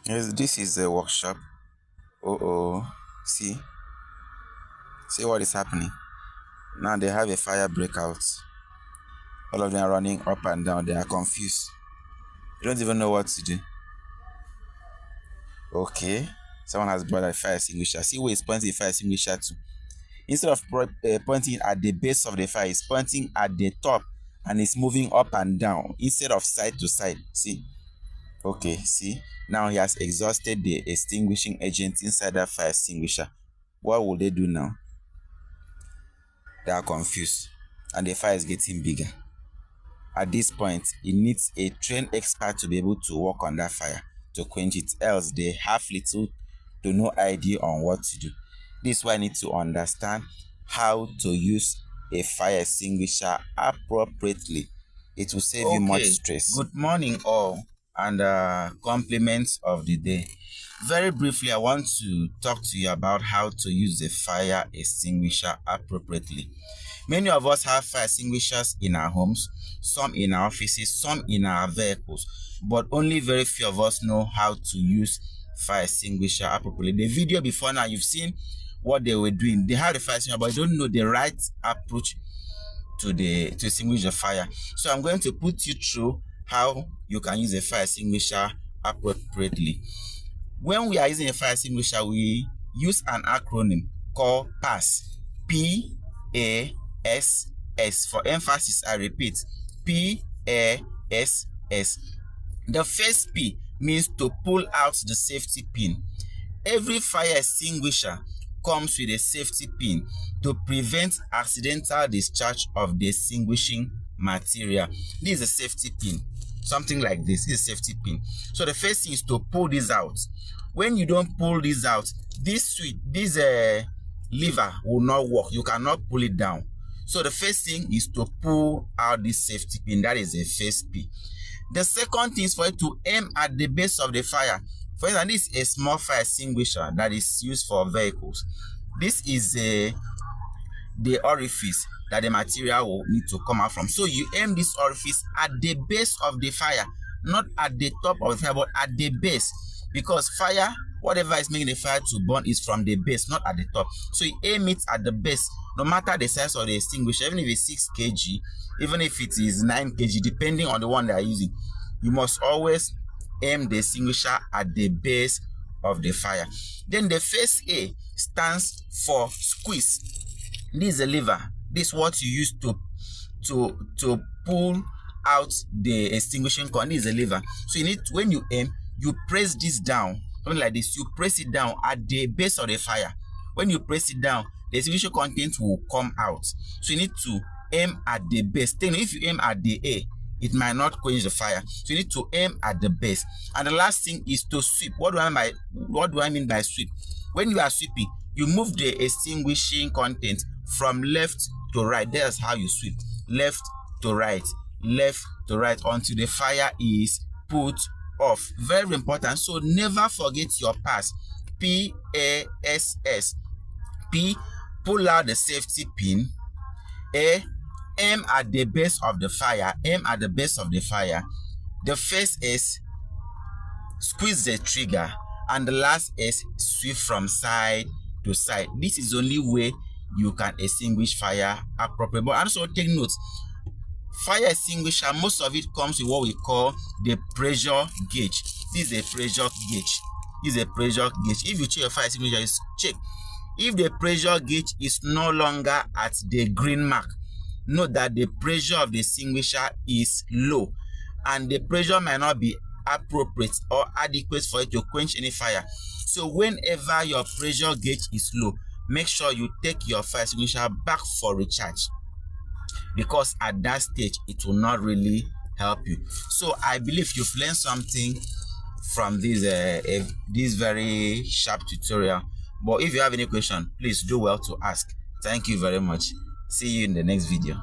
Yes, this is a workshop. See what is happening. Now they have a fire breakout. All of them are running up and down. They are confused. They don't even know what to do. Okay, someone has brought a fire extinguisher. See where it's pointing the fire extinguisher to. Instead of pointing at the base of the fire, it's pointing at the top and it's moving up and down instead of side to side. See? Okay, see? Now he has exhausted the extinguishing agent inside that fire extinguisher. What will they do now? They are confused and the fire is getting bigger. At this point, it needs a trained expert to be able to work on that fire to quench it, else they have little to no idea on what to do. This is why I need to understand how to use a fire extinguisher appropriately. It will save you much stress. Good morning all, and compliments of the day. Very briefly, I want to talk to you about how to use a fire extinguisher appropriately. Many of us have fire extinguishers in our homes, some in our offices, some in our vehicles, but only very few of us know how to use fire extinguisher appropriately. The video before now, you've seen what they were doing. They had a fire extinguisher, but they don't know the right approach to extinguish the fire. So I'm going to put you through how you can use a fire extinguisher appropriately. When we are using a fire extinguisher, we use an acronym called P.A.S.S. P.A.S.S. For emphasis, I repeat, P.A.S.S. The first P means to pull out the safety pin. Every fire extinguisher comes with a safety pin to prevent accidental discharge of the extinguishing material. This is a safety pin. Something like this is a safety pin. So the first thing is to pull this out. When you don't pull this out, this lever will not work. You cannot pull it down. So the first thing is to pull out this safety pin. That is the first P. The second thing is for it to aim at the base of the fire. For instance, this is a small fire extinguisher that is used for vehicles. This is the orifice that the material will need to come out from. So you aim this orifice at the base of the fire, not at the top of the fire, but at the base. Because fire, whatever is making the fire to burn is from the base, not at the top. So you aim it at the base, no matter the size of the extinguisher, even if it's 6 kg, even if it is 9 kg, depending on the one they are using, you must always aim the extinguisher at the base of the fire. Then the first A stands for squeeze. This is a lever. This is what you use to pull out the extinguishing cord. This is a lever. So you need, when you aim, you press this down, something like this. You press it down at the base of the fire. When you press it down, the extinguishing content will come out. So you need to aim at the base. Then if you aim at the A, it might not quench the fire. So you need to aim at the base. And the last thing is to sweep. What do I mean by sweep? When you are sweeping, you move the extinguishing content from left to right. That's how you sweep. Left to right until the fire is put off. Very important. So never forget your P.A.S.S. P.A.S.S. P, pull out the safety pin. A, aim at the base of the fire. Aim at the base of the fire. The first is squeeze the trigger, and the last is sweep from side to side. This is the only way you can extinguish fire appropriately. But also take note, fire extinguisher, most of it comes with what we call the pressure gauge. This is a pressure gauge. This is a pressure gauge. If you check your fire extinguisher, you check. If the pressure gauge is no longer at the green mark, note that the pressure of the extinguisher is low, and the pressure might not be appropriate or adequate for it to quench any fire. So whenever your pressure gauge is low, make sure you take your fire extinguisher back for recharge, because at that stage it will not really help you. So I believe you've learned something from this very sharp tutorial. But if you have any question, please do well to ask. Thank you very much. See you in the next video.